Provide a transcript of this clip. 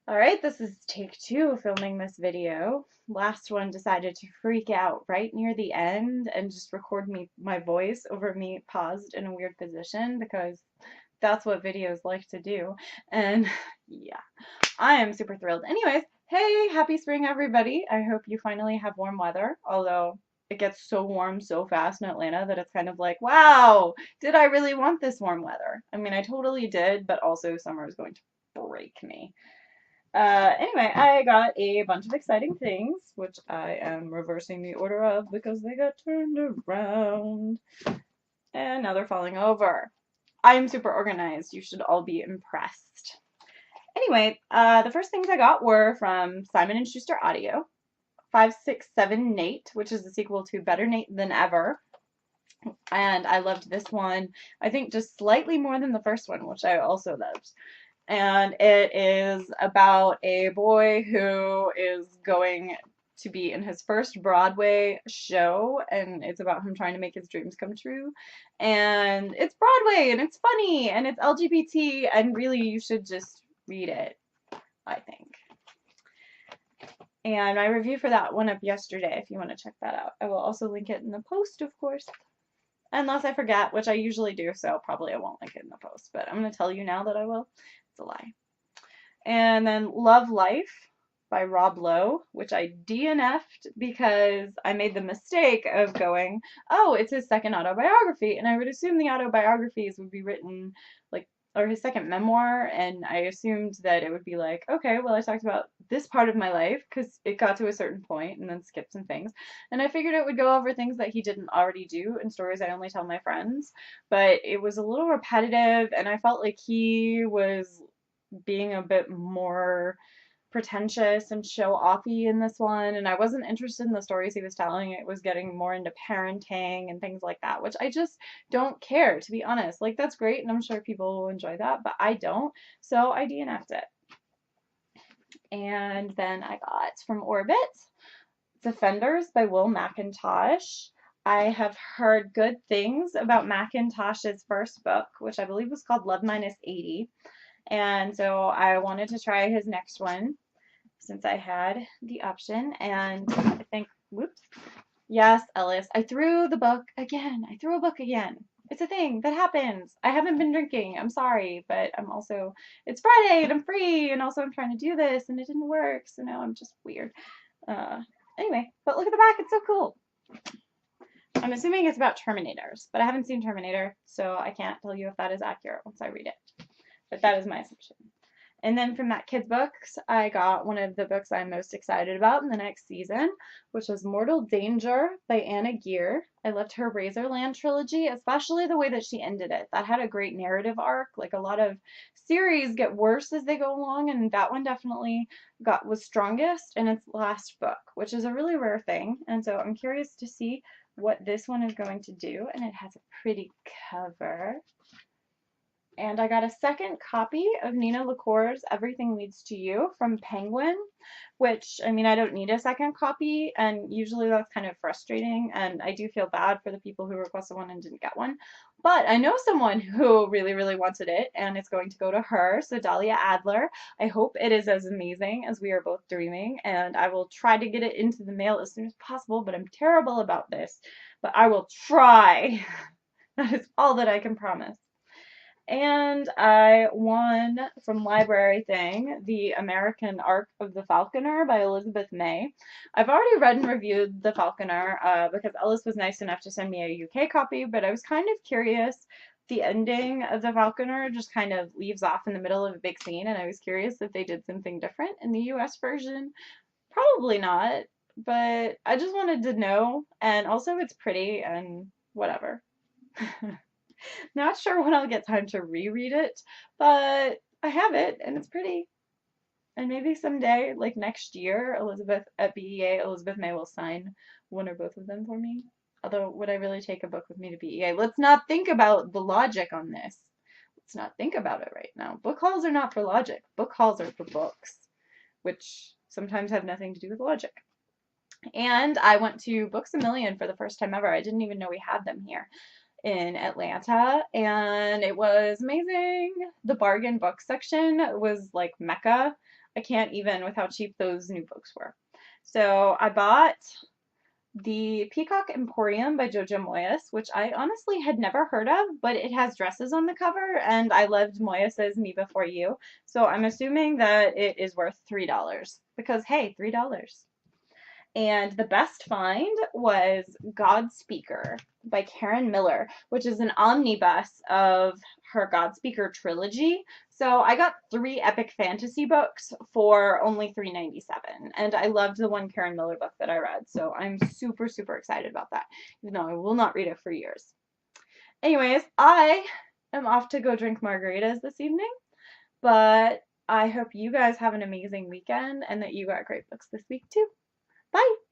Alright, this is take two filming this video. Last one decided to freak out right near the end and just record my voice over me paused in a weird position because that's what videos like to do. And yeah, I am super thrilled. Anyways, hey, happy spring everybody. I hope you finally have warm weather, although it gets so warm so fast in Atlanta that it's kind of like, wow, did I really want this warm weather? I mean, I totally did, but also summer is going to break me. Anyway, I got a bunch of exciting things, which I am reversing the order of because they got turned around. And now they're falling over. I'm super organized. You should all be impressed. Anyway, the first things I got were from Simon & Schuster Audio, 567 Nate, which is the sequel to Better Nate Than Ever. And I loved this one, I think just slightly more than the first one, which I also loved. And it is about a boy who is going to be in his first Broadway show, and it's about him trying to make his dreams come true. And it's Broadway, and it's funny, and it's LGBT, and really you should just read it, I think. And my review for that went up yesterday if you want to check that out. I will also link it in the post, of course. Unless I forget, which I usually do, so probably I won't link it in the post. But I'm going to tell you now that I will. It's a lie. And then Love Life by Rob Lowe, which I DNF'd because I made the mistake of going, oh, it's his second autobiography. And I would assume the autobiographies would be written like, or his second memoir. And I assumed that it would be like, okay, well, I talked about this part of my life because it got to a certain point and then skipped some things. And I figured it would go over things that he didn't already do and stories I only tell my friends. But it was a little repetitive and I felt like he was being a bit more pretentious and show offy in this one, and I wasn't interested in the stories he was telling. It was getting more into parenting and things like that, which I just don't care, to be honest. Like, that's great, and I'm sure people will enjoy that, but I don't, so I DNF'd it. And then I got from Orbit, Defenders by Will McIntosh. I have heard good things about McIntosh's first book, which I believe was called Love Minus 80. And so I wanted to try his next one since I had the option. And I think, whoops, yes, Ellis, I threw the book again. I threw a book again. It's a thing that happens. I haven't been drinking. I'm sorry, but I'm also, it's Friday and I'm free. And also I'm trying to do this and it didn't work. So now I'm just weird. Anyway, but look at the back. It's so cool. I'm assuming it's about Terminators, but I haven't seen Terminator, so I can't tell you if that is accurate once I read it. But that is my assumption. And then from That Kids Books, I got one of the books I'm most excited about in the next season, which was Mortal Danger by Anna Geer. I loved her Razorland trilogy, especially the way that she ended it. That had a great narrative arc. Like, a lot of series get worse as they go along, and that one definitely was strongest in its last book, which is a really rare thing. And so I'm curious to see what this one is going to do, and it has a pretty cover. And I got a second copy of Nina LaCour's Everything Leads to You from Penguin, which, I mean, I don't need a second copy, and usually that's kind of frustrating, and I do feel bad for the people who requested one and didn't get one. But I know someone who really, really wanted it, and it's going to go to her, so Dahlia Adler. I hope it is as amazing as we are both dreaming, and I will try to get it into the mail as soon as possible, but I'm terrible about this. But I will try. That is all that I can promise. And I won from Library Thing the American Arc of the Falconer by Elizabeth May. I've already read and reviewed The Falconer because Ellis was nice enough to send me a UK copy, but I was kind of curious. The ending of The Falconer just kind of leaves off in the middle of a big scene, and I was curious if they did something different in the US version. Probably not, but I just wanted to know, and also it's pretty and whatever. Not sure when I'll get time to reread it, but I have it and it's pretty. And maybe someday, like next year, Elizabeth at BEA, Elizabeth May will sign one or both of them for me. Although, would I really take a book with me to BEA? Let's not think about the logic on this. Let's not think about it right now. Book hauls are not for logic. Book hauls are for books, which sometimes have nothing to do with logic. And I went to Books A Million for the first time ever. I didn't even know we had them here in Atlanta, and it was amazing. The bargain book section was like Mecca. I can't even with how cheap those new books were. So I bought the Peacock Emporium by Jojo Moyes, which I honestly had never heard of, but it has dresses on the cover, and I loved Moyes's Me Before You, so I'm assuming that it is worth $3 because hey, $3. And the best find was God Speaker by Karen Miller, which is an omnibus of her God Speaker trilogy. So I got 3 epic fantasy books for only $3.97. And I loved the one Karen Miller book that I read. So I'm super, super excited about that, even though I will not read it for years. Anyways, I am off to go drink margaritas this evening, but I hope you guys have an amazing weekend and that you got great books this week too. Bye!